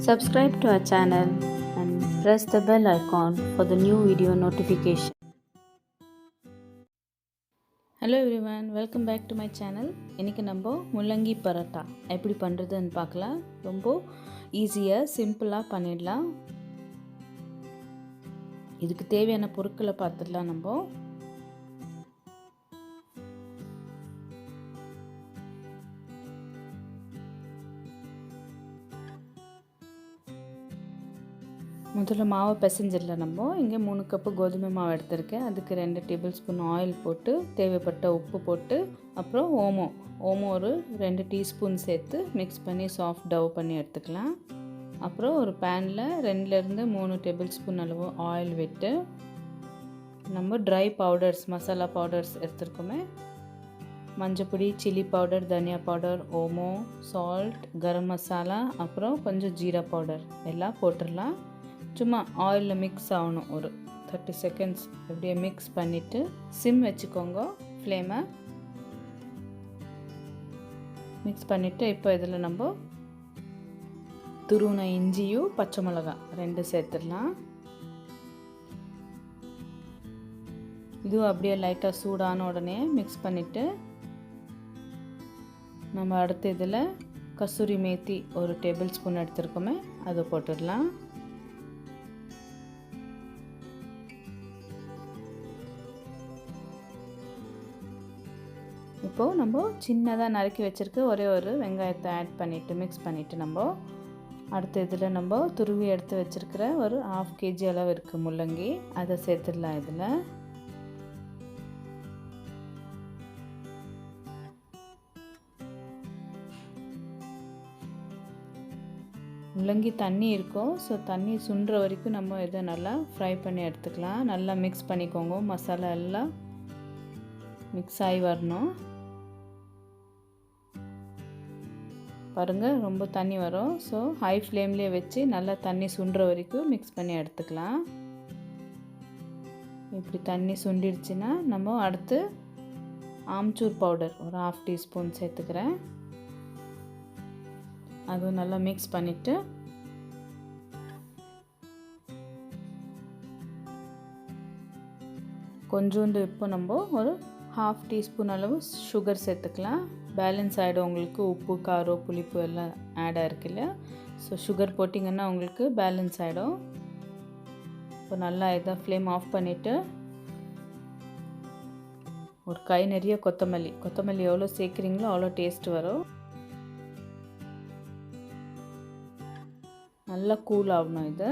Subscribe to our channel and press the bell icon for the new video notification. Hello everyone, welcome back to my channel. இன்னைக்கு நம்ம முள்ளங்கி பரோட்டா எப்படி பண்றதுன்னு பார்க்கலாம். ரொம்ப ஈஸியா சிம்பிளா பண்ணிடலாம். இதுக்கு தேவையான பொருட்களை பார்த்துடலாம் நம்ம. முதல்ல மாவை பிசைஞ்சிடலாம் நம்ம. இங்கே 3 கப்பு கோதுமை மாவு எடுத்திருக்கேன். அதுக்கு 2 டேபிள் ஸ்பூன் ஆயில் போட்டு தேவைப்பட்ட உப்பு போட்டு அப்புறம் ஓமம் ஒரு 2 டீஸ்பூன் சேர்த்து மிக்ஸ் பண்ணி சாஃப்ட் டவ் பண்ணி எடுத்துக்கலாம். அப்புறம் ஒரு பேனில் 2லேருந்து 3 டேபிள் ஸ்பூன் அளவு ஆயில் விட்டு நம்ம ட்ரை பவுடர்ஸ் மசாலா பவுடர்ஸ் எடுத்துருக்கோமே, மஞ்சப்பொடி, சில்லி பவுடர், தனியா பவுடர், ஓமம், சால்ட், கரம் மசாலா, அப்புறம் கொஞ்சம் ஜீரா பவுடர் எல்லாம் போட்டுடலாம். சும்மா ஆயிலில் மிக்ஸ் ஆகணும். ஒரு 30 செகண்ட்ஸ் அப்படியே மிக்ஸ் பண்ணிவிட்டு சிம் வச்சுக்கோங்க ஃப்ளேமை. மிக்ஸ் பண்ணிவிட்டு இப்போ இதில் நம்ம துருவின இஞ்சியும் பச்சை மிளகாய் 2 சேர்த்துடலாம். இதுவும் அப்படியே லைட்டாக சூடான உடனே மிக்ஸ் பண்ணிவிட்டு நம்ம அடுத்து இதில் கசூரி மேத்தி ஒரு டேபிள் ஸ்பூன் எடுத்துருக்கோமே அதை போட்டுடலாம். இப்போது நம்ம சின்னதாக நறுக்கி வச்சுருக்க ஒரே ஒரு வெங்காயத்தை ஆட் பண்ணிவிட்டு மிக்ஸ் பண்ணிவிட்டு நம்ம அடுத்த இதில் நம்ம துருவி எடுத்து வச்சுருக்கிற ஒரு 1/2 kg அளவு இருக்குது முள்ளங்கி, அதை சேர்த்துடலாம். இதில் முள்ளங்கி தண்ணி இருக்கும். ஸோ தண்ணி சுண்டுற வரைக்கும் நம்ம இதை நல்லா ஃப்ரை பண்ணி எடுத்துக்கலாம். நல்லா மிக்ஸ் பண்ணிக்கோங்க. மசாலா எல்லாம் மிக்ஸ் ஆகி வரணும். பாருங்கள், ரொம்ப தண்ணி வரும். ஸோ ஹை ஃப்ளேம்லேயே வச்சு நல்லா தண்ணி சுண்டுற வரைக்கும் மிக்ஸ் பண்ணி எடுத்துக்கலாம். இப்படி தண்ணி சுண்டிடுச்சுன்னா நம்ம அடுத்து ஆம்ச்சூர் பவுடர் ஒரு 1/2 டீஸ்பூன் சேர்த்துக்கிறேன். அதுவும் நல்லா மிக்ஸ் பண்ணிவிட்டு கொஞ்சோண்டு இப்போ நம்ம ஒரு 1/2 டீஸ்பூன் அளவு சுகர் சேர்த்துக்கலாம். பேலன்ஸ் ஆகிடும் உங்களுக்கு. உப்பு, காரம், புளிப்பு எல்லாம் ஆட் ஆகிருக்குல்ல. ஸோ சுகர் போட்டிங்கன்னா உங்களுக்கு பேலன்ஸ் ஆகிடும். இப்போ நல்லா இதை ஃப்ளேம் ஆஃப் பண்ணிவிட்டு ஒரு கை நிறைய கொத்தமல்லி எவ்வளோ சேர்க்குறீங்களோ அவ்வளோ டேஸ்ட் வரும். நல்லா கூல் ஆகணும். இது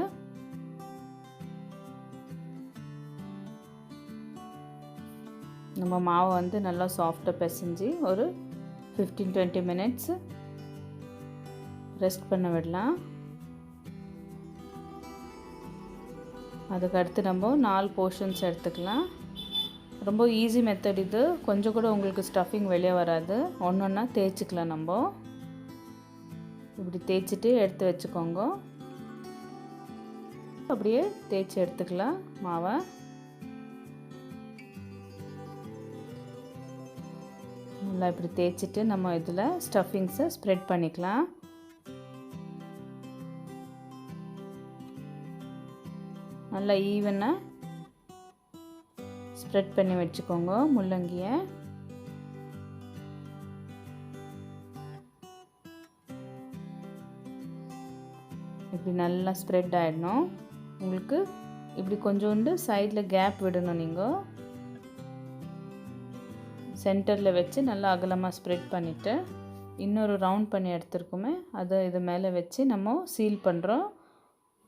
நம்ம மாவை வந்து நல்லா சாஃப்டாக பிசைஞ்சு ஒரு 15-20 மினிட்ஸ் ரெஸ்ட் பண்ண விடலாம். அதுக்கடுத்து நம்ம 4 போர்ஷன்ஸ் எடுத்துக்கலாம். ரொம்ப ஈஸி மெத்தட் இது. கொஞ்சம் கூட உங்களுக்கு ஸ்டஃபிங் வெளியே வராது. ஒன்றா தேய்ச்சிக்கலாம். நம்ம இப்படி தேய்ச்சிட்டு எடுத்து வச்சுக்கோங்க. அப்படியே தேய்ச்சி எடுத்துக்கலாம் மாவை. நல்லா இப்படி தேய்ச்சிட்டு நம்ம இதில் ஸ்டஃபிங்ஸை ஸ்ப்ரெட் பண்ணிக்கலாம். நல்லா ஈவனாக ஸ்ப்ரெட் பண்ணி வச்சுக்கோங்க முள்ளங்கியை. இப்படி நல்லா ஸ்ப்ரெட் ஆகிடணும். உங்களுக்கு இப்படி கொஞ்சோண்டு சைடில் கேப் விடணும். நீங்கள் சென்டரில் வச்சு நல்லா அகலமாக ஸ்ப்ரெட் பண்ணிவிட்டு இன்னொரு ரவுண்ட் பண்ணி எடுத்துருக்கோமே அதை இது மேலே வச்சு நம்ம சீல் பண்ணுறோம்.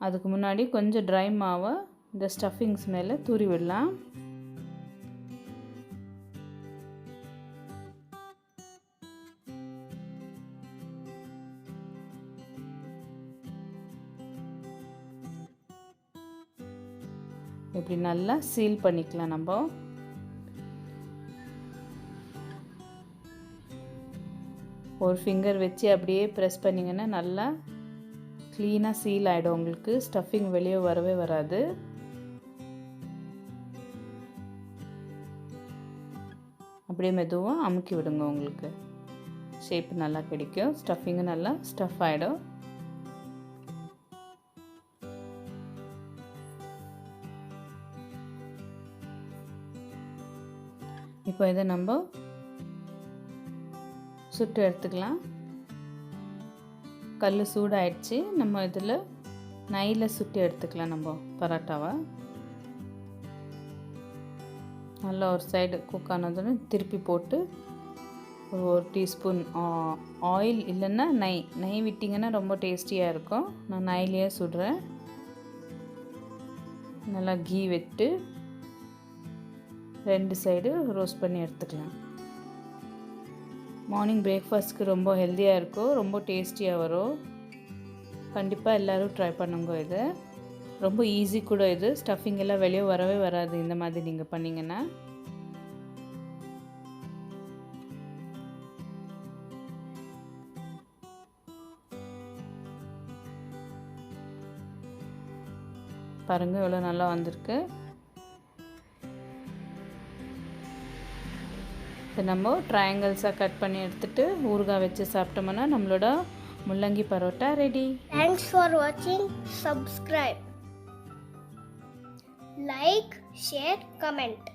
அதுக்கு முன்னாடி கொஞ்சம் ட்ரை மாவை இந்த ஸ்டஃபிங்ஸ் மேலே தூரி விடலாம். இப்படி நல்லா சீல் பண்ணிக்கலாம். நம்ம ஒரு ஃபிங்கர் வச்சு அப்படியே ப்ரெஸ் பண்ணிங்கன்னா நல்லா க்ளீனாக சீல் ஆகிடும். உங்களுக்கு ஸ்டஃபிங் வெளியே வரவே வராது. அப்படியே மெதுவாக அமுக்கி விடுங்க. உங்களுக்கு ஷேப் நல்லா கிடைக்கும். ஸ்டஃபிங்கு நல்லா ஸ்டஃப் ஆகிடும். இப்போ இதை நம்ம சுட்டு எடுத்துக்கலாம். கல் சூடாயிடுச்சு. நம்ம இதில் நெய்யில் சுட்டு எடுத்துக்கலாம் நம்ம பரோட்டாவை. நல்லா ஒரு சைடு குக் ஆனதுன்னு திருப்பி போட்டு ஒரு டீஸ்பூன் ஆயில் இல்லைன்னா நெய் விட்டிங்கன்னா ரொம்ப டேஸ்டியாக இருக்கும். நான் நெய்லேயே சுடுறேன். நல்லா கீ விட்டு 2 சைடு ரோஸ்ட் பண்ணி எடுத்துக்கலாம். மார்னிங் பிரேக்ஃபாஸ்ட்க்கு ரொம்ப ஹெல்த்தியாக இருக்கும், ரொம்ப டேஸ்டியாக வரும். கண்டிப்பாக எல்லோரும் ட்ரை பண்ணுங்க. இது ரொம்ப ஈஸி கூட. இது ஸ்டஃபிங் எல்லாம் வெளியே வரவே வராது இந்த மாதிரி நீங்கள் பண்ணிங்கன்னா. பாருங்கள் எவ்வளோ நல்லா வந்திருக்கு. இதை நம்ம ட்ரையாங்கிள்ஸாக கட் பண்ணி எடுத்துகிட்டு ஊறுகாய் வச்சு சாப்பிட்டோம்னா நம்மளோட முள்ளங்கி பரோட்டா ரெடி. தேங்க்ஸ் ஃபார் வாட்சிங். Subscribe, like, share, comment.